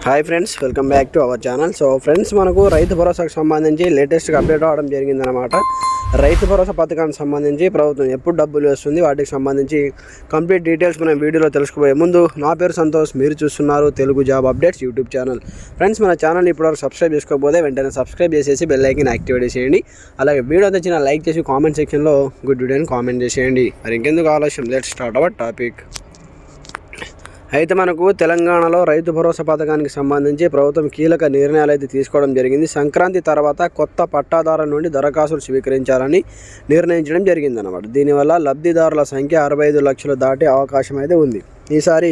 Hi friends, welcome back to our channel. So friends, మనకు రైతు భరోసాకు సంబంధించి లేటెస్ట్గా అప్డేట్ అవ్వడం జరిగిందనమాట. రైతు భరోసా పథకానికి సంబంధించి ప్రభుత్వం ఎప్పుడు డబ్బులు వేస్తుంది, వాటికి సంబంధించి కంప్లీట్ డీటెయిల్స్ మనం వీడియోలో తెలుసుకోబోయే ముందు, నా పేరు సంతోష్, మీరు చూస్తున్నారు Telugu job updates YouTube channel. Friends, మన ఛానల్ ఇప్పటివరకు సబ్స్క్రైబ్ చేసుకోకపోతే వెంటనే సబ్స్క్రైబ్ చేసేసి బెల్ ఐకాన్ యాక్టివేట్ చేయండి. అలాగే వీడియో నచ్చిన లైక్ చేసి కామెంట్ సెక్షన్లో గుడ్ వీడియోని కామెంట్ చేసేయండి. మరి ఇంకెందుకు ఆలస్యం, లెట్స్ స్టార్ట్ అవర్ టాపిక్. అయితే మనకు తెలంగాణలో రైతు భరోసా పథకానికి సంబంధించి ప్రభుత్వం కీలక నిర్ణయాలు అయితే తీసుకోవడం జరిగింది. సంక్రాంతి తర్వాత కొత్త పట్టాదారుల నుండి దరఖాస్తులు స్వీకరించాలని నిర్ణయించడం జరిగిందన్నమాట. దీనివల్ల లబ్ధిదారుల సంఖ్య 65 లక్షలు దాటే అవకాశం అయితే ఉంది. ఈసారి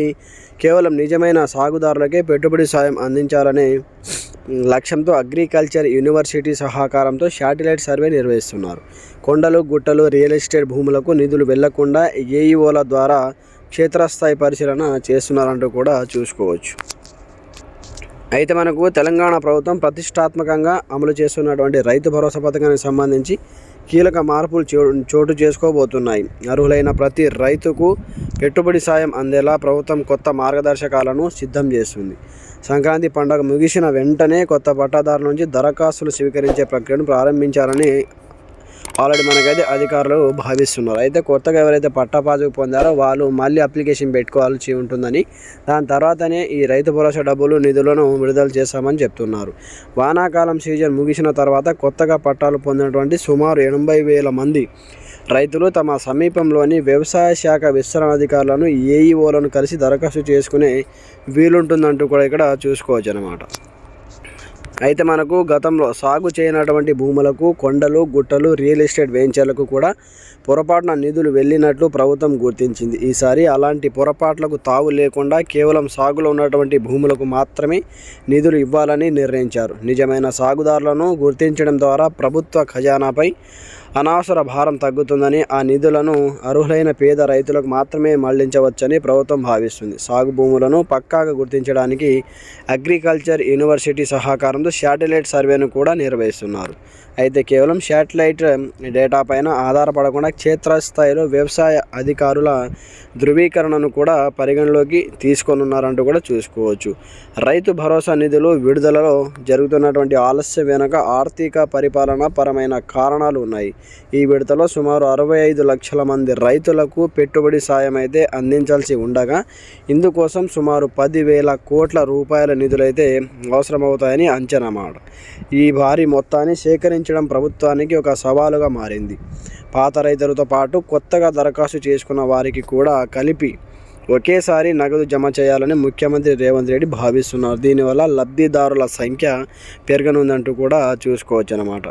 కేవలం నిజమైన సాగుదారులకే పెట్టుబడి సాయం అందించాలనే లక్ష్యంతో అగ్రికల్చర్ యూనివర్సిటీ సహకారంతో శాటిలైట్ సర్వే నిర్వహిస్తున్నారు. కొండలు, గుట్టలు, రియల్ ఎస్టేట్ భూములకు నిధులు వెళ్లకుండా ఏఈఓల ద్వారా క్షేత్రస్థాయి పరిశీలన చేస్తున్నారంటూ కూడా చూసుకోవచ్చు. అయితే మనకు తెలంగాణ ప్రభుత్వం ప్రతిష్టాత్మకంగా అమలు చేస్తున్నటువంటి రైతు భరోసా పథకానికి సంబంధించి కీలక మార్పులు చోటు చేసుకోబోతున్నాయి. అర్హులైన ప్రతి రైతుకు పెట్టుబడి సాయం అందేలా ప్రభుత్వం కొత్త మార్గదర్శకాలను సిద్ధం చేస్తుంది. సంక్రాంతి పండుగ ముగిసిన వెంటనే కొత్త పట్టాదారుల నుంచి దరఖాస్తులు స్వీకరించే ప్రక్రియను ప్రారంభించాలని ఆల్రెడీ మనకైతే అధికారులు భావిస్తున్నారు. అయితే కొత్తగా ఎవరైతే పట్టాపాజు పొందారో వాళ్ళు మళ్ళీ అప్లికేషన్ పెట్టుకోవాల్సి ఉంటుందని, దాని తర్వాతనే ఈ రైతు భరోసా డబ్బులు నిధులను విడుదల చేస్తామని చెప్తున్నారు. వానాకాలం సీజన్ ముగిసిన తర్వాత కొత్తగా పట్టాలు పొందినటువంటి సుమారు 80,000 మంది రైతులు తమ సమీపంలోని వ్యవసాయ శాఖ విస్తరణాధికారులను ఏఈఓలను కలిసి దరఖాస్తు చేసుకునే వీలుంటుందంటూ కూడా ఇక్కడ చూసుకోవచ్చు అన్నమాట. అయితే మనకు గతంలో సాగు చేయనటువంటి భూములకు, కొండలు, గుట్టలు, రియల్ ఎస్టేట్ వెంచర్లకు కూడా పొరపాటున నిధులు వెళ్ళినట్లు ప్రభుత్వం గుర్తించింది. ఈసారి అలాంటి పొరపాట్లకు తావు లేకుండా కేవలం సాగులో ఉన్నటువంటి భూములకు మాత్రమే నిధులు ఇవ్వాలని నిర్ణయించారు. నిజమైన సాగుదారులను గుర్తించడం ద్వారా ప్రభుత్వ ఖజానాపై అనవసర భారం తగ్గుతుందని, ఆ నిధులను అర్హులైన పేద రైతులకు మాత్రమే మళ్లించవచ్చని ప్రభుత్వం భావిస్తుంది. సాగు భూములను పక్కాగా గుర్తించడానికి అగ్రికల్చర్ యూనివర్సిటీ సహకారంతో శాటిలైట్ సర్వేను కూడా నిర్వహిస్తున్నారు. అయితే కేవలం శాటిలైట్ డేటా పైన ఆధారపడకుండా క్షేత్రస్థాయిలో వ్యవసాయ అధికారుల ధృవీకరణను కూడా పరిగణలోకి తీసుకొనున్నారంటూ కూడా చూసుకోవచ్చు. రైతు భరోసా నిధులు విడుదలలో జరుగుతున్నటువంటి ఆలస్యం వెనుక ఆర్థిక పరిపాలన పరమైన కారణాలు ఉన్నాయి. ఈ విడతలో సుమారు 65 లక్షల మంది రైతులకు పెట్టుబడి సాయం అయితే అందించాల్సి ఉండగా, ఇందుకోసం సుమారు 10,000 కోట్ల రూపాయల నిధులైతే అవసరమవుతాయని అంచనా మాట. ఈ భారీ మొత్తాన్ని సేకరించడం ప్రభుత్వానికి ఒక సవాలుగా మారింది. పాత రైతులతో పాటు కొత్తగా దరఖాస్తు చేసుకున్న వారికి కూడా కలిపి ఒకేసారి నగదు జమ చేయాలని ముఖ్యమంత్రి రేవంత్ రెడ్డి భావిస్తున్నారు. దీనివల్ల లబ్ధిదారుల సంఖ్య పెరగనుందంటూ కూడా చూసుకోవచ్చు అన్నమాట.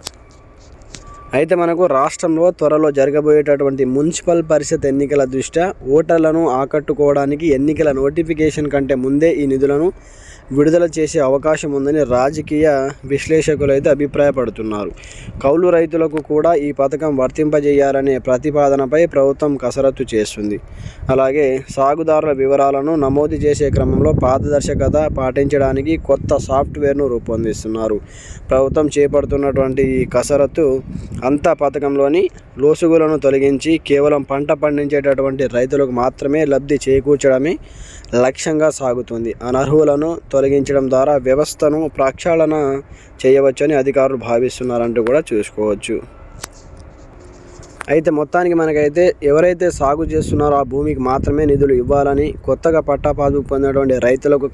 అయితే మనకు రాష్ట్రంలో త్వరలో జరగబోయేటటువంటి మున్సిపల్ పరిషత్ ఎన్నికల దృష్ట్యా ఓటర్లను ఆకట్టుకోవడానికి ఎన్నికల నోటిఫికేషన్ కంటే ముందే ఈ నిధులను విడుదల చేసే అవకాశం ఉందని రాజకీయ విశ్లేషకులు అయితే అభిప్రాయపడుతున్నారు. కౌలు రైతులకు కూడా ఈ పథకం వర్తింపజేయాలనే ప్రతిపాదనపై ప్రభుత్వం కసరత్తు చేస్తుంది. అలాగే సాగుదారుల వివరాలను నమోదు చేసే క్రమంలో పారదర్శకత పాటించడానికి కొత్త సాఫ్ట్వేర్ను రూపొందిస్తున్నారు. ప్రభుత్వం చేపడుతున్నటువంటి ఈ కసరత్తు అంతా పథకంలోని లోసుగులను తొలగించి కేవలం పంట పండించేటటువంటి రైతులకు మాత్రమే లబ్ధి చేకూర్చడమే లక్ష్యంగా సాగుతుంది. అనర్హులను తొలగించడం ద్వారా వ్యవస్థను ప్రక్షాళన చేయవచ్చని అధికారులు భావిస్తున్నారంటూ కూడా చూసుకోవచ్చు. అయితే మొత్తానికి మనకైతే ఎవరైతే సాగు చేస్తున్నారో ఆ భూమికి మాత్రమే నిధులు ఇవ్వాలని, కొత్తగా పట్టా పాస్బుక్ పొందినటువంటి రైతులకు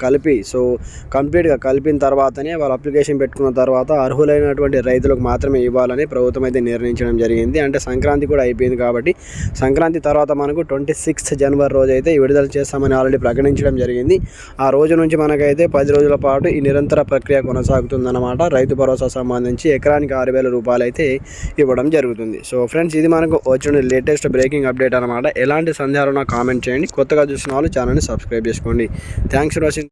కంప్లీట్గా కలిపిన తర్వాతనే వాళ్ళు అప్లికేషన్ పెట్టుకున్న తర్వాత అర్హులైనటువంటి రైతులకు మాత్రమే ఇవ్వాలని ప్రభుత్వం అయితే నిర్ణయించడం జరిగింది. అంటే సంక్రాంతి కూడా అయిపోయింది కాబట్టి సంక్రాంతి తర్వాత మనకు 26 జనవరి రోజు అయితే విడుదల చేస్తామని ఆల్రెడీ ప్రకటించడం జరిగింది. ఆ రోజు నుంచి మనకైతే 10 రోజుల పాటు ఈ నిరంతర ప్రక్రియ కొనసాగుతుందన్నమాట. రైతు భరోసా సంబంధించి ఎకరానికి 6,000 రూపాయలు అయితే ఇవ్వడం జరుగుతుంది. సో ఫ్రెండ్స్, ఇది మనకు వచ్చిన లేటెస్ట్ బ్రేకింగ్ అప్డేట్ అనమాట. ఎలాంటి సందేహాలు నాకు కామెంట్ చేయండి. కొత్తగా చూసిన వాళ్ళు ఛానల్ని సబ్స్క్రైబ్ చేసుకోండి. Thanks for watching.